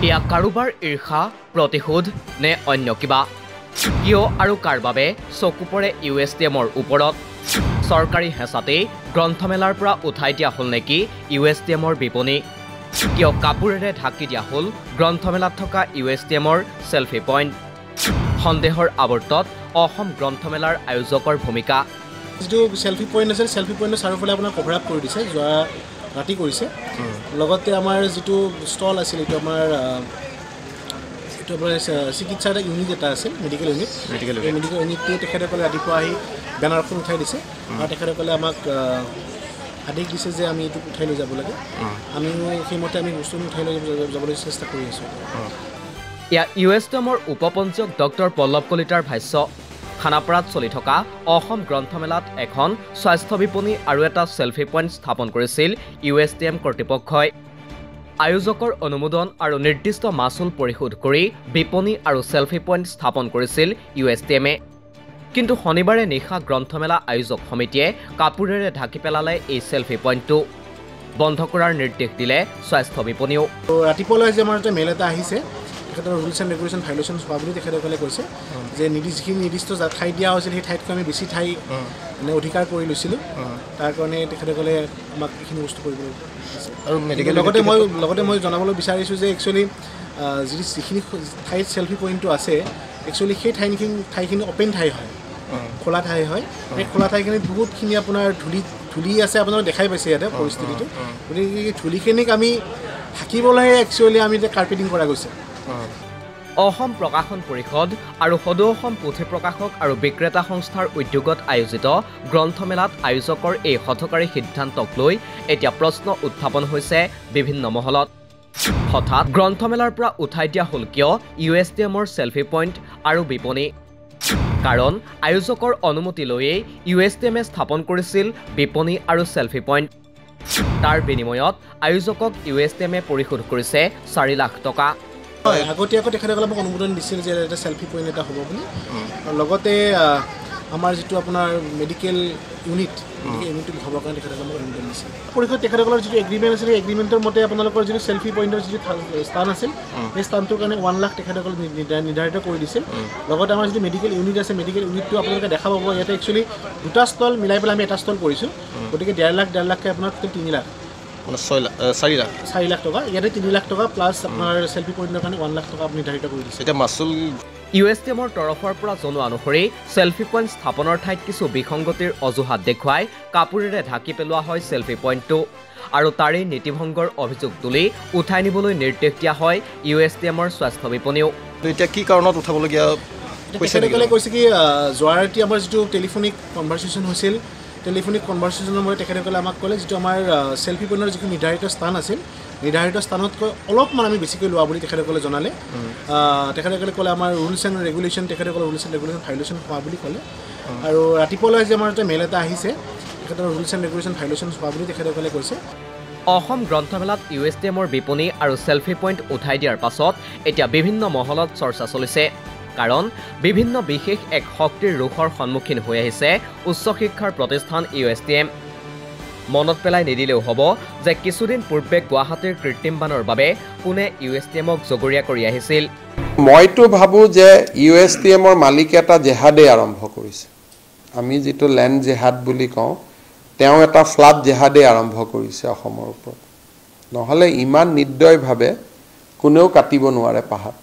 এয়া কাৰোবাৰ ঈৰ্ষা প্ৰতিশোধ নে অন্য কিবা কিয় আৰু কাৰ বাবে চকু পৰে USTMৰ ওপৰত চৰকাৰী হেঁচাতেই গ্ৰন্থমেলাৰ পৰা উঠাই দিয়া হ'ল নেকি USTMৰ বিপণী কিয় কাপোৰেৰে ঢাকি দিয়া হ'ল গ্ৰন্থমেলাত থকা USTMৰ সেলফি পইণ্ট সন্দেহৰ আৱৰ্তত অসম গ্ৰন্থমেলাৰ আয়োজকৰ ভূমিকা যিটো সেলফি পইণ্ট আছে সেলফি পইণ্টৰ চাৰিওফালে আপোনাৰ কভাৰ আপ কৰি দিছে যোৱা ৰাতি কৰিছে লগতে আমাৰ যিটো ষ্টল আছিল এইটো আমাৰ চিকিৎসাৰ ইউনিট এটা আছিল মেডিকেল ইউনিটটো তেখেতসকলে ৰাতিপুৱা আহি বেনাৰখন উঠাই দিছে আৰু তেখেতসকলে আমাক আদেশ দিছে যে আমি এইটো উঠাই লৈ যাব লাগে আমিও সেইমতে আমি বস্তুটো উঠাই লৈ যাবলৈ চেষ্টা কৰি আছোঁ ইয়া USTMৰ উপপঞ্জীয়ক ডক্টৰ পল্লৱ কলিতাৰ ভাষ্য খানাপাৰাত চলি থকা অসম গ্ৰন্থমেলাত এখন স্বাস্থ্য বিপণী আৰু এটা সেলফি পইণ্ট স্থাপন কৰিছিল USTM কৰ্তৃপক্ষই আয়োজকৰ অনুমোদন আৰু নিৰ্দিষ্ট মাচুল পৰিশোধ কৰি বিপণী আৰু সেলফি পইণ্ট স্থাপন কৰিছিল USTMে কিন্তু শনিবাৰে নিশা গ্ৰন্থমেলা আয়োজক সমিতিয়ে কাপোৰেৰে ঢাকি পেলালে এই সেলফি পইণ্টটো বন্ধ কৰাৰ নিৰ্দেশ দিলে স্বাস্থ্য বিপণীও ৰাতিপুৱালৈ যে আমাৰ এটা মেইল এটা আহিছে তেখেতৰ ৰুলছ এণ্ড ৰেগুলেশ্যন ভাইলেশ্যন হোৱা বুলি তেখেতসকলে কৈছে যে যিখিনি নিৰ্দিষ্ট ঠাই দিয়া হৈছিল সেই ঠাইতকৈ আমি বেছি ঠাই মানে অধিকাৰ কৰি লৈছিলোঁ তাৰ কাৰণে তেখেতসকলে আমাক এইখিনি বস্তু কৰিব দিছে আৰু মেডিকেল লগতে মই জনাবলৈ বিচাৰিছোঁ যে একচুৱেলি যিখিনি ঠাইত সেলফি পইণ্টটো আছে একচুৱেলি সেই ঠাইখিনি অপেন ঠাই হয় খোলা ঠাই হয় সেই খোলা ঠাইখিনিত বহুতখিনি আপোনাৰ ধূলি আছে আপোনালোকে দেখাই পাইছে ইয়াতে পৰিস্থিতিটো গতিকে এই ধূলিখিনিক আমি থাকিবলৈ একচুৱেলি আমি এতিয়া কাৰ্পেটিং কৰা গৈছে অসম প্ৰকাশন পৰিষদ আৰু সদৌ অসম পুথি প্ৰকাশক আৰু বিক্ৰেতা সংস্থাৰ উদ্যোগত আয়োজিত গ্ৰন্থমেলাত আয়োজকৰ এই হঠকাৰী সিদ্ধান্তক লৈ এতিয়া প্ৰশ্ন উত্থাপন হৈছে বিভিন্ন মহলত হঠাৎ গ্ৰন্থমেলাৰ পৰা উঠাই দিয়া হ'ল কিয় USTMৰ সেলফি পইণ্ট আৰু বিপণী কাৰণ আয়োজকৰ অনুমতি লৈয়েই USTMে স্থাপন কৰিছিল বিপণী আৰু সেলফি পইণ্ট তাৰ বিনিময়ত আয়োজকক USTMে পৰিশোধ কৰিছে 4 লাখ টকা আগতীয়াকৈ তেখেতসকলে মোক অনুমোদন দিছিল যে এটা সেলফি পইণ্ট এটা হ'ব বুলি লগতে আমাৰ যিটো আপোনাৰ মেডিকেল ইউনিটটো হ'বৰ কাৰণে তেখেতসকলে মোক অনুমোদন দিছিল পৰিষদ তেখেতসকলৰ যিটো এগ্ৰিমেণ্ট আছিল সেই এগ্ৰিমেণ্টৰ মতে আপোনালোকৰ যিটো সেলফি পইণ্টৰ যিটো স্থান আছিল সেই স্থানটোৰ কাৰণে 1 লাখ তেখেতসকলে নিৰ্ধাৰিত কৰি দিছিল লগতে আমাৰ যিটো মেডিকেল ইউনিট আছে মেডিকেল ইউনিটটো আপোনালোকে দেখা পাব ইয়াতে একচুৱেলি দুটা ষ্টল মিলাই পেলাই আমি এটা ষ্টল কৰিছোঁ গতিকে 1.5 লাখকৈ আপোনাৰ 3 লাখ 4 লাখ টকা ইয়াতে 3 লাখ টকা প্লাছ আপোনাৰ সেলফি পইণ্টৰ কাৰণে 1 লাখ টকা আপুনি নিৰ্ধাৰিত কৰি দিছে এতিয়া মাচুল USTMৰ তৰফৰ পৰা জনোৱা অনুসৰি সেলফি পইণ্ট স্থাপনৰ ঠাইত কিছু বিসংগতিৰ অজুহাত দেখুৱাই কাপোৰেৰে ঢাকি পেলোৱা হয় সেলফি পইণ্টটো আৰু তাৰেই নীতিভংগৰ অভিযোগ তুলি উঠাই নিবলৈ নিৰ্দেশ দিয়া হয় USTMৰ স্বাস্থ্য বিপণীও এতিয়া কি কাৰণত উঠাবলগীয়া তেখেতসকলে কৈছে কি যোৱা ৰাতি আমাৰ যিটো টেলিফোনিক কনভাৰ্চেশ্যন হৈছিল টেলিফোনিক কনভাৰ্চেশ্যনৰ মতে তেখেতসকলে আমাক ক'লে যিটো আমাৰ সেলফি পইণ্টৰ যিটো নিৰ্ধাৰিত স্থান আছিল নিৰ্ধাৰিত স্থানতকৈ অলপমান আমি বেছিকৈ লোৱা বুলি তেখেতসকলে জনালে তেখেতসকলে ক'লে আমাৰ ৰুলছ এণ্ড ৰেগুলেশ্যন তেখেতসকলে ৰুলছ এণ্ড ৰেগুলেশ্যন ভাইলেশ্যন হোৱা বুলি ক'লে আৰু ৰাতিপুৱালৈ যে আমাৰ এটা মেইল এটা আহিছে তেখেতৰ ৰুলছ এণ্ড ৰেগুলেশ্যন ভাইলেশ্যন হোৱা বুলি তেখেতসকলে কৈছে অসম গ্ৰন্থমেলাত USTMৰ বিপণী আৰু সেলফি পইণ্ট উঠাই দিয়াৰ পাছত এতিয়া বিভিন্ন মহলত চৰ্চা চলিছে কাৰণ বিভিন্ন বিশেষ এক শক্তিৰ ৰোষৰ সন্মুখীন হৈ আহিছে উচ্চ শিক্ষাৰ প্ৰতিষ্ঠান USTM মনত পেলাই নিদিলেও হ'ব যে কিছুদিন পূৰ্বে গুৱাহাটীৰ কৃত্ৰিম বানৰ বাবে পুনে USTMক জগৰীয়া কৰি আহিছিল মইতো ভাবোঁ যে USTMৰ মালিকে এটা জেহাদে আৰম্ভ কৰিছে আমি যিটো লেণ্ড জেহাদ বুলি কওঁ তেওঁ এটা ফ্লাড জেহাদে আৰম্ভ কৰিছে অসমৰ ওপৰত নহ'লে ইমান নিৰ্দয়ভাৱে কোনেও কাটিব নোৱাৰে পাহাৰ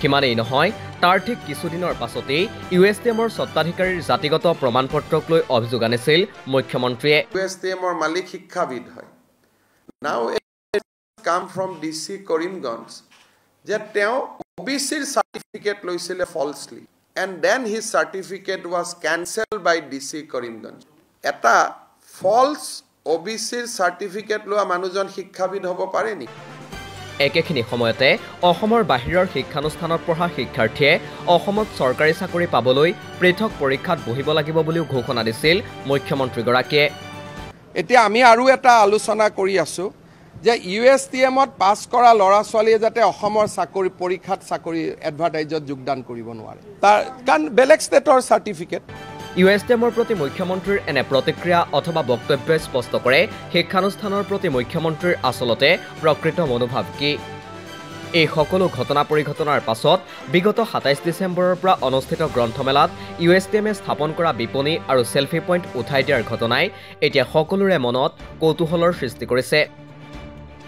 সিমানেই নহয় তাৰ ঠিক কিছুদিনৰ পাছতেই USTMৰ স্বত্বাধিকাৰীৰ জাতিগত প্ৰমাণপত্ৰক লৈ অভিযোগ আনিছিল মুখ্যমন্ত্ৰীয়ে USTMৰ মালিক শিক্ষাবিদ হয় নাও কাম ফ্ৰম DC কৰিমগঞ্জ যে তেওঁ OBCৰ চাৰ্টিফিকেট লৈছিলে false and then his certificate was cancelled by DC Karimganj এটা ফলছ OBCৰ চাৰ্টিফিকেট লোৱা মানুহজন শিক্ষাবিদ হ'ব পাৰে নেকি একেখিনি সময়তে অসমৰ বাহিৰৰ শিক্ষানুষ্ঠানত পঢ়া শিক্ষাৰ্থীয়ে অসমত চৰকাৰী চাকৰি পাবলৈ পৃথক পৰীক্ষাত বহিব লাগিব বুলিও ঘোষণা দিছিল মুখ্যমন্ত্ৰীগৰাকীয়ে এতিয়া আমি আৰু এটা আলোচনা কৰি আছোঁ যে USTMত পাছ কৰা ল'ৰা ছোৱালীয়ে যাতে অসমৰ চাকৰি পৰীক্ষাত চাকৰি এডভাৰটাইজত যোগদান কৰিব নোৱাৰে তাৰ কাৰণ বেলেগ ষ্টেটৰ চাৰ্টিফিকেট USTMৰ প্ৰতি মুখ্যমন্ত্ৰীৰ এনে প্ৰতিক্ৰিয়া অথবা বক্তব্যই স্পষ্ট কৰে শিক্ষানুষ্ঠানৰ প্ৰতি মুখ্যমন্ত্ৰীৰ আচলতে প্ৰকৃত মনোভাৱ কি এই সকলো ঘটনা পৰিঘটনাৰ পাছত বিগত ২৭ ডিচেম্বৰৰ পৰা অনুষ্ঠিত গ্ৰন্থমেলাত USTMে স্থাপন কৰা বিপণী আৰু সেলফি পইণ্ট উঠাই দিয়াৰ ঘটনাই এতিয়া সকলোৰে মনত কৌতূহলৰ সৃষ্টি কৰিছে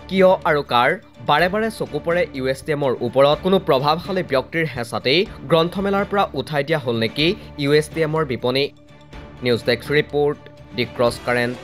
কিয় আৰু কাৰ বাৰে বাৰে চকু পৰে USTMৰ ওপৰত কোনো প্ৰভাৱশালী ব্যক্তিৰ হেঁচাতেই গ্ৰন্থমেলাৰ পৰা উঠাই দিয়া হ'ল নেকি USTMৰ বিপণী নিউজ ডেস্ক ৰিপৰ্ট দি ক্ৰছ কাৰেণ্ট